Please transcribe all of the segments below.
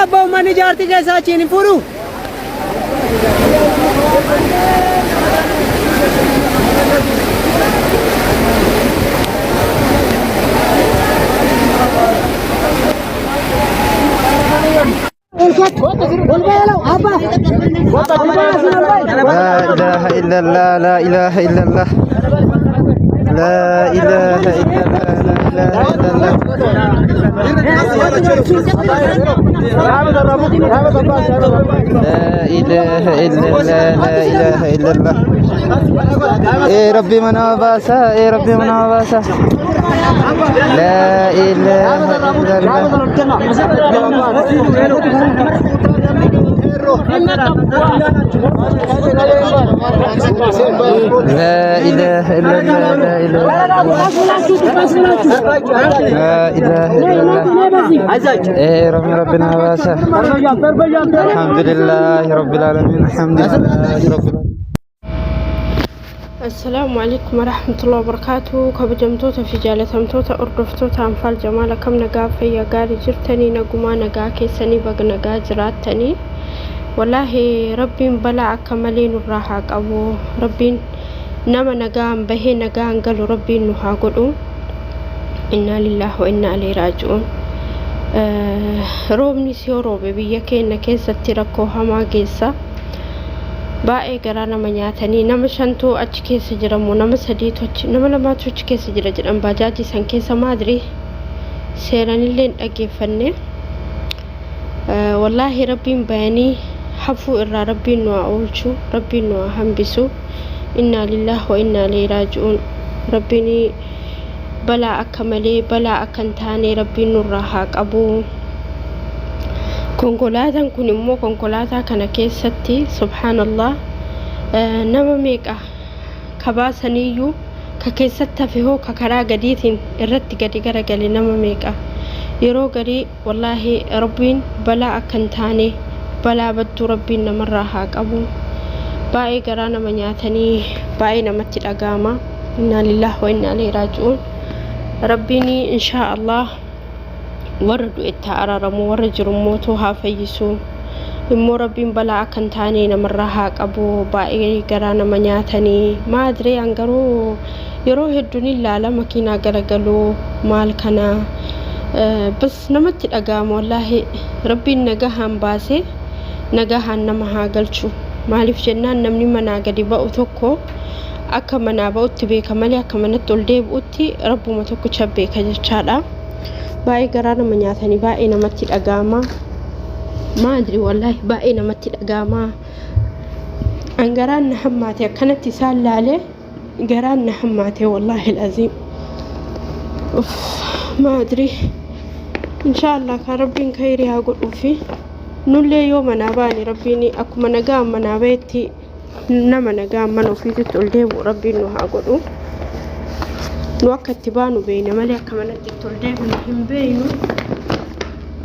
Abang mana jarti ke saci ni puru? لا إله إلا الله لا إله إلا الله لا إله إلا الله لا إله إلا الله لا إله إلا الله يا ربي من أباسا يا ربي من أباسا لا إله إلا لا إله إلا الله لا إله إلا الله إيه ربنا واسع الحمد لله رب العالمين الحمد لله رب العالمين. السلام عليكم ورحمة الله وبركاته. كبجمتوتا في جالتمتوتا أردفتوتا أنفال جمالا كم نقا فيا قاري جرتني نقما نقا كيساني بق نقا جراتني والله ربي بلا أكملين الراحة أبو ربي نما نقا به نقا انقلوا ربي نها قلوا إنا لله وإنا عليه راجعون. روبني سيو روبي بيكي نكيسة تركو هما قيسة baay'ee garaa nama nyaatanii nama shantu achi keessa jiramu nama sadiitu achi nama lamaatu achi keessa jira jedhan bajaajii san keessa maadrii seenanillee hin dhaggeeffanne wallaahi rabbiin bayanii hafuu irraa rabbiin nu haa oolchu rabbiin nu haa hambisu inna lillahi wa inna ilayhi raaji'uun rabbiin balaa akka malee balaa akka hin taane rabbiin nurraa haa qabu. konkolaataan kun immoo konkolaataa kana keessatti subhaanallah nama meeqa kabaasaniyyuu ka keessatti hafe hoo ka karaa gadiitiin irratti gadi garagale nama meeqa yeroo garii wallaahi rabbiin balaa akka hin taane balaa badduu rabbiin namarraa haa qabu. baay'ee garaa nama nyaatanii baay'ee namatti dhagahama. inna lillahi wa inna ilayhi raaji'uun. rabbiin inshaa Allah warra du'etti araaramu warra jiru mootuu haa fayyisu immoo rabbiin balaa akka hin taane namarraa haa qabu. baay'ee garaa nama nyaatanii maadiree hangaruu yeroo hedduun ilaala makiinaa garagaluu maal kana bas namatti dhagahama wallaahi rabbiin nagahaan baase nagahaan nama haa galchu. maaliif jennaan namni manaa gadi ba'u tokko akka manaa ba'utti beeka malee akka manatti ol deebi'utti rabbuma tokkicha beeka jechaadha. baay'ee garaa nama nyaatanii baay'ee namatti dhagahama maadri wallaahi baay'ee namatti dhagahama. angaraan na hammaate akkanatti isaan laale garaan na hammaate wallaahi laziim maadri inshaallah kan rabbiin khayrii haa godhuufi nullee yoo manaa baane rabbiin akkuma nagaa manaa bahetti nama nagaa mana ofiitti ol deebi'u rabbiin nu haa godhu. nu akka itti baanu beeyna malee akka manatti ol deebinu hin beeynu.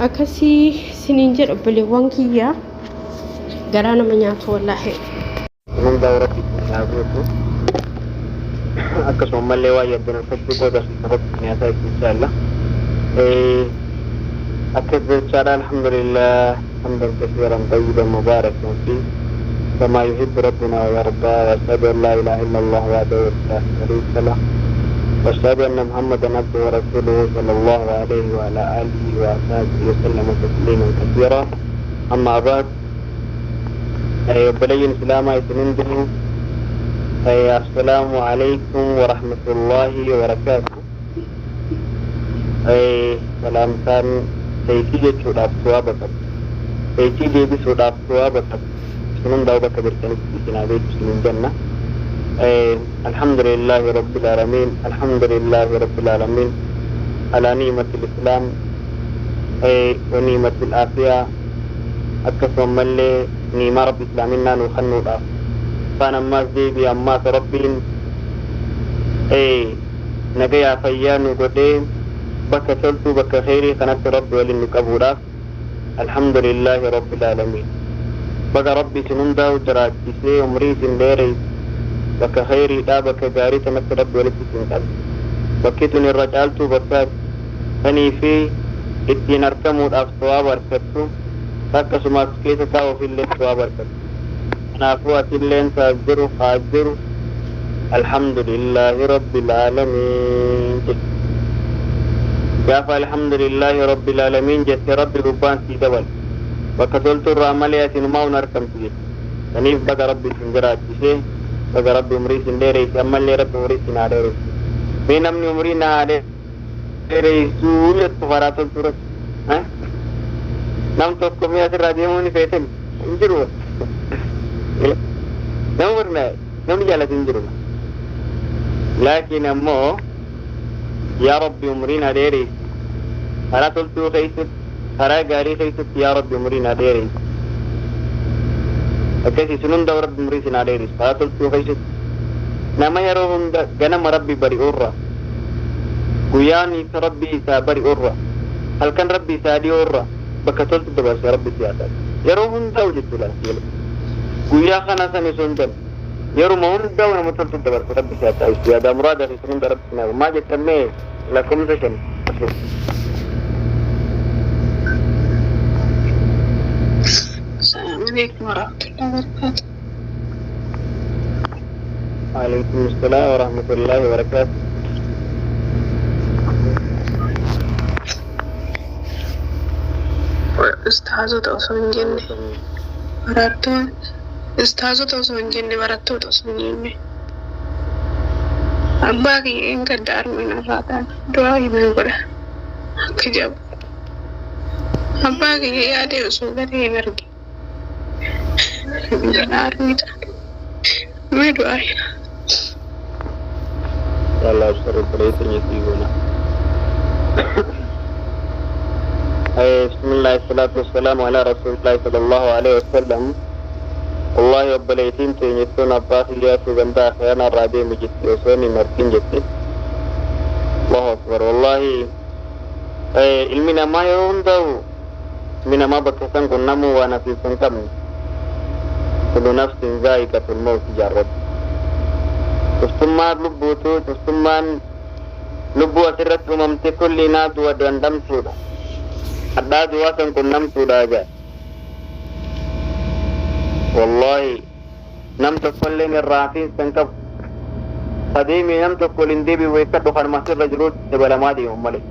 akkasii siniin jedha obboleewwan kiyyaa garaa nama nyaatu wallaahi. hunda rabbi haa godhu akkasuma mallee waa yabbina sabbi qooda sabbi nyaataa inshallah akka jechaadha alhamdulillah hamdan kasiiran tayyiban mubarakan fi كما يحب ربنا ويرضى واشهد ان لا اله الا الله وحده لا شريك له واشهد ان محمدا عبده ورسوله صلى الله عليه وعلى اله وصحبه وسلم تسليما كثيرا. اما بعد بلين سلام يتنندم السلام عليكم ورحمه الله وبركاته. سلام كان سيكي جوداب ثوابك سيكي دي سوداب ثوابك سنن داوبك بركنك سنابيك سنن جنة. الحمد لله رب العالمين الحمد لله رب العالمين على نعمة الإسلام ونعمة العافية أكثر من لي نعمة رب الإسلامنا نخنو فانا ما زيبي أما ربين نجيا فيان وقدين بك تلتو بك خيري كانت رب وللنقبورا الحمد لله رب العالمين بقى ربي سنندا وجرات جسي عمري سنديري بك خيري دا بك جاري تمت رب وللنقب بكتني الرجالتو بكات فني في الدين أركمود أفتوا بركتو تاكا سماك كيسا تاو في اللي توا بركتو نافوة اللين تأجروا فأجروا الحمد لله رب العالمين جاف الحمد لله رب العالمين جت رب ربان في دول وكتلت الراملية نماو نركم فيه تنيف بقى ربي سنجرات جسيه بقى ربي عمري سنديري أمال لي ربي عمري سناديري مين أمني عمري ناديري سولة تفارات التورس ها نام توقف مياه الراديوموني فيتم انجروا نام ورنا نام جالة انجروا لكن أمو يا ربي عمرنا ديري أنا تلتو خيست أنا قاري خيست يا ربي عمرنا ديري أكاسي سنون دو ربي عمري سنا ديري أنا تلتو خيست نما يروهم جنم ربي بري أورا قياني ربي سابري أورا هل كان ربي سادي أورا بكتلت دبس يا ربي سيادات يروهم دو جدولا قيا خانا سني سندن يرو مون داونا متلت دبر ربي سيادات يا دا مراد في سنون ربنا ما جتمي لكم سشن السلام عليكم ورحمة الله وبركاته. وعليكم السلام ورحمة الله وبركاته. Ustaazota osoo hin jenne barattoonni ustaazota osoo hin jenne barattoota osoo hin jenne abbaa kiyya hin gaddaarme narraa ta'an du'aa himee godha akka jabu abbaa kiyya yaadee osoo galee hin arge gaddaarmita mee du'aa hima. Allah suruh beritanya tiba. بسم الله والصلاة والسلام على رسول الله صلى الله عليه وسلم. والله رب العالمين تنيتون أباخ ليا في بندا خيانا رادي مجتي وسوني مركين جتي. الله أكبر والله. علمنا ما يوندو من ما بكسان كنامو وانا في سنكم. كل نفس ذائقة الموت جرب. تستمان لبوتو تستمان لبو أسرت أممتي كل ناد ودندم سودا. ada dua sangkunam sudah aja. Wallahi, nam tokolen rafi sangkap. Tadi minam tokolin debi weka dokan masuk rajul sebelah madi ummalik.